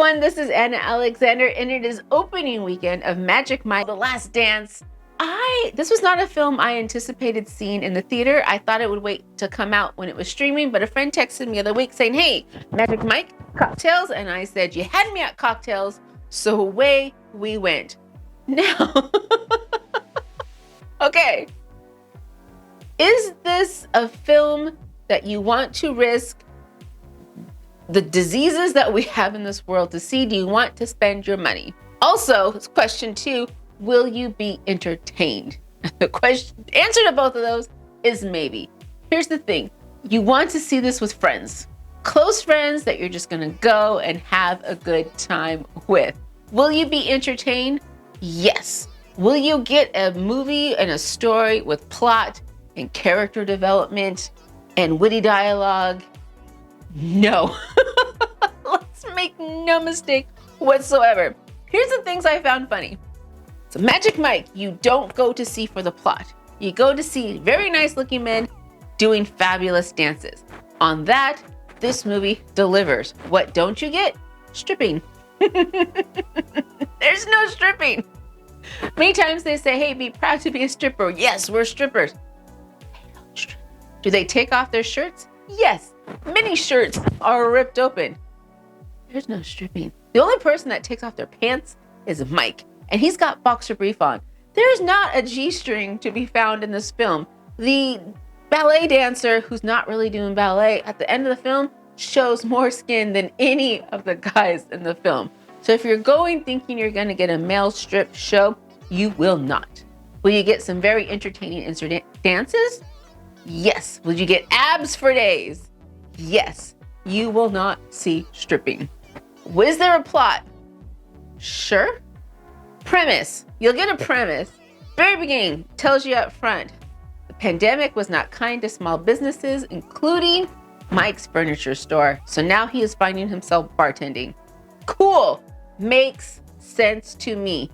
everyone, this is AnnaAlexander, and it is opening weekend of Magic Mike: The Last Dance. This was not a film I anticipated seeing in the theater. I thought it would wait to come out when it was streaming, but a friend texted me the other week saying, hey, Magic Mike, cocktails, and I said, you had me at cocktails, so away we went. Now, okay, is this a film that you want to risk the diseases that we have in this world to see? Do you want to spend your money? Also, question 2, will you be entertained? The answer to both of those is maybe. Here's the thing. You want to see this with friends. Close friends that you're just gonna go and have a good time with. Will you be entertained? Yes. Will you get a movie and a story with plot and character development and witty dialogue? No. Let's make no mistake whatsoever. Here's the things I found funny. So Magic Mike, you don't go to see for the plot. You go to see very nice looking men doing fabulous dances. On that, this movie delivers. What don't you get? Stripping. There's no stripping. Many times they say, hey, be proud to be a stripper. Yes, we're strippers. They don't strip. Do they take off their shirts? Yes. Many shirts are ripped open. There's no stripping. The only person that takes off their pants is Mike, and he's got boxer brief on. There's not a G-string to be found in this film. The ballet dancer, who's not really doing ballet, at the end of the film shows more skin than any of the guys in the film. So if you're going thinking you're going to get a male strip show, you will not. Will you get some very entertaining dances? Yes. Will you get abs for days? Yes. You will not see stripping. Was there a plot? Sure. Premise. You'll get a premise. Very beginning tells you up front. The pandemic was not kind to small businesses, including Mike's furniture store. So now he is finding himself bartending. Cool. Makes sense to me.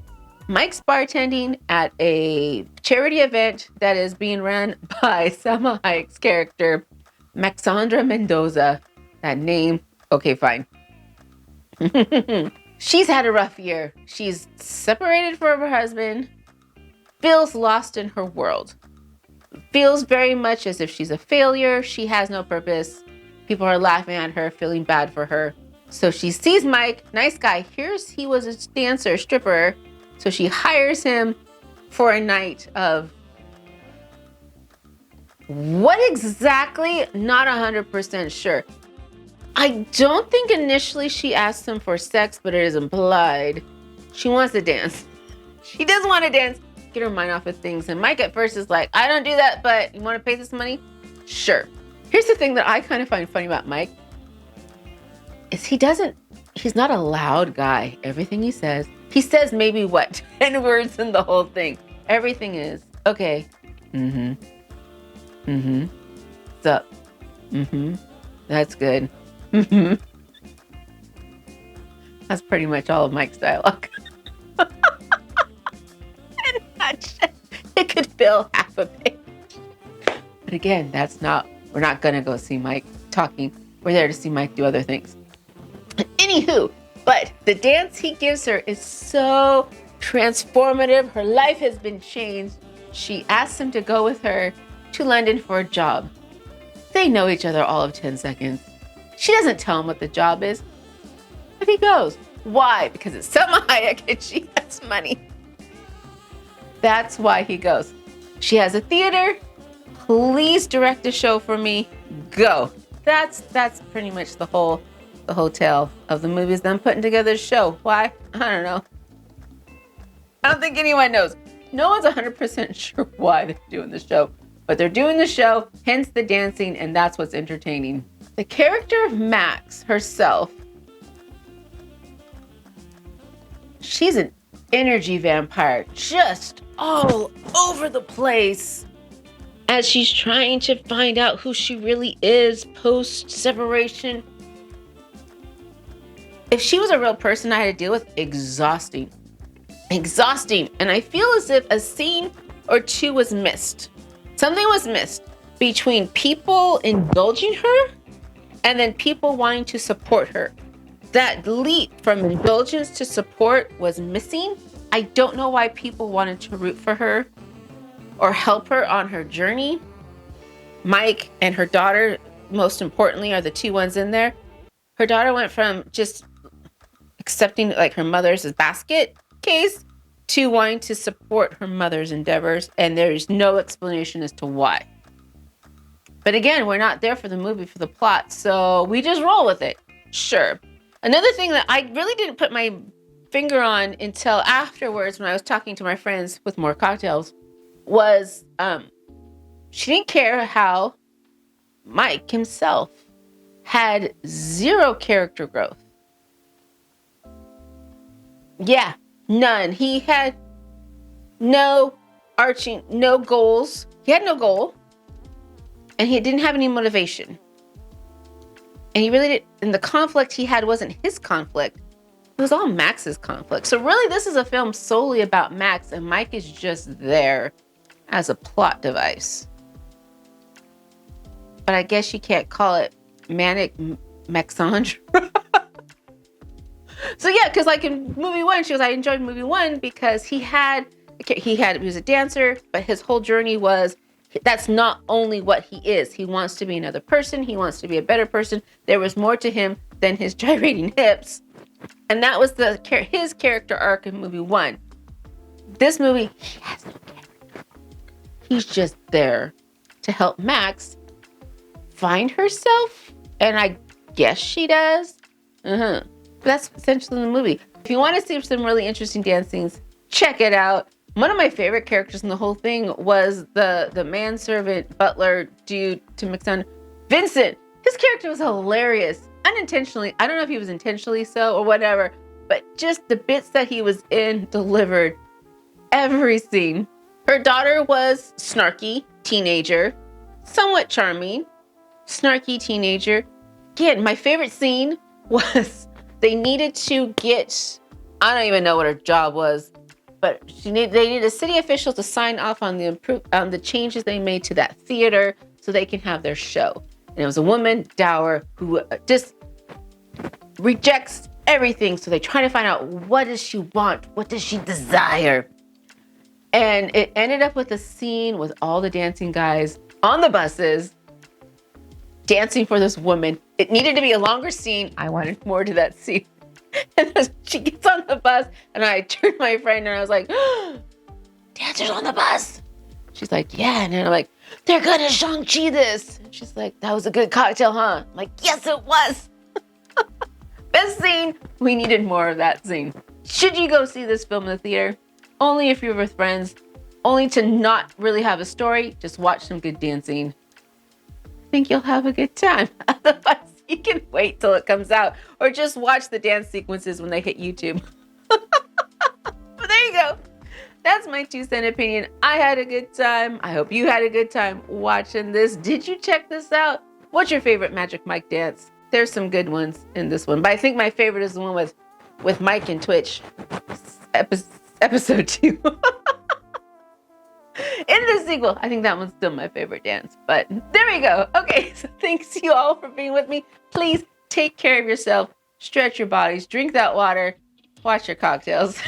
Mike's bartending at a charity event that is being run by Salma Hayek's character, Maxandra Mendoza. That name, okay, fine. She's had a rough year. She's separated from her husband, feels lost in her world, feels very much as if she's a failure. She has no purpose. People are laughing at her, feeling bad for her. So she sees Mike, nice guy. Here's he was a dancer, stripper. So she hires him for a night of what exactly? Not 100% sure. I don't think initially she asked him for sex, but it is implied. She wants to dance. She does want to dance, get her mind off of things. And Mike at first is like, I don't do that, but you want to pay this money? Sure. Here's the thing that I kind of find funny about Mike is he's not a loud guy. Everything he says maybe what, 10 words in the whole thing. Everything is, okay, sup, that's good. That's pretty much all of Mike's dialogue. It could fill half a page. But again, we're not gonna go see Mike talking. We're there to see Mike do other things. Anywho, but the dance he gives her is so transformative. Her life has been changed. She asks him to go with her to London for a job. They know each other all of 10 seconds. She doesn't tell him what the job is, but he goes. Why? Because it's Salma Hayek and she has money. That's why he goes. She has a theater. Please direct a show for me. Go. That's pretty much the hotel of the movies them putting together a show. Why? I don't know. I don't think anyone knows. No one's 100% sure why they're doing the show, but they're doing the show, hence the dancing, and that's what's entertaining. The character of Max herself, she's an energy vampire, just all over the place as she's trying to find out who she really is post-separation. If she was a real person I had to deal with, exhausting. And I feel as if a scene or two was missed. Something was missed between people indulging her and then people wanting to support her. that leap from indulgence to support was missing. I don't know why people wanted to root for her or help her on her journey. Mike and her daughter, most importantly, are the two ones in there. Her daughter went from just accepting like her mother's basket case to wanting to support her mother's endeavors, and there's no explanation as to why. But again, we're not there for the movie, for the plot, so we just roll with it. Sure. Another thing that I really didn't put my finger on until afterwards when I was talking to my friends with more cocktails was she didn't care how Mike himself had zero character growth. Yeah, none. He had no goals. He had no goal. And he didn't have any motivation. And he really didn't, and the conflict he had wasn't his conflict. It was all Max's conflict. So really, this is a film solely about Max, and Mike is just there as a plot device. But I guess you can't call it manic Maxandra. So yeah, because like in movie one, I enjoyed movie one because he was a dancer, but his whole journey was, that's not only what he is. He wants to be another person. He wants to be a better person. There was more to him than his gyrating hips. And that was his character arc in movie one. This movie, he has no character. He's just there to help Max find herself. And I guess she does. That's essentially the movie. If you want to see some really interesting dance scenes, check it out. One of my favorite characters in the whole thing was the manservant butler dude to Maxandra, Vincent. His character was hilarious. Unintentionally, I don't know if he was intentionally so or whatever, but just the bits that he was in delivered every scene. Her daughter was snarky teenager, somewhat charming, snarky teenager. Again, my favorite scene was they needed to get, I don't even know what her job was, but they needed a city official to sign off on the changes they made to that theater so they can have their show. And it was a woman, Dower, who just rejects everything. So they try to find out, what does she want? What does she desire? And it ended up with a scene with all the dancing guys on the buses dancing for this woman. It needed to be a longer scene. I wanted more to that scene. And she gets on the bus, and I turned to my friend, and I was like, dancers on the bus. She's like, yeah. And then I'm like, they're gonna Shang-Chi this. And she's like, that was a good cocktail, huh? I'm like, yes, it was. Best scene. We needed more of that scene. Should you go see this film in the theater? Only if you're with friends. Only to not really have a story. Just watch some good dancing. I think you'll have a good time. Otherwise, you can wait till it comes out or just watch the dance sequences when they hit YouTube. But there you go. That's my 2-cent opinion. I had a good time. I hope you had a good time watching this. Did you check this out? What's your favorite Magic Mike dance? There's some good ones in this one, but I think my favorite is the one with Mike and Twitch. Episode 2. In the sequel, I think that one's still my favorite dance, but there we go. Okay, so thanks you all for being with me. Please take care of yourself, stretch your bodies, drink that water, watch your cocktails,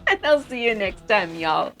and I'll see you next time, y'all.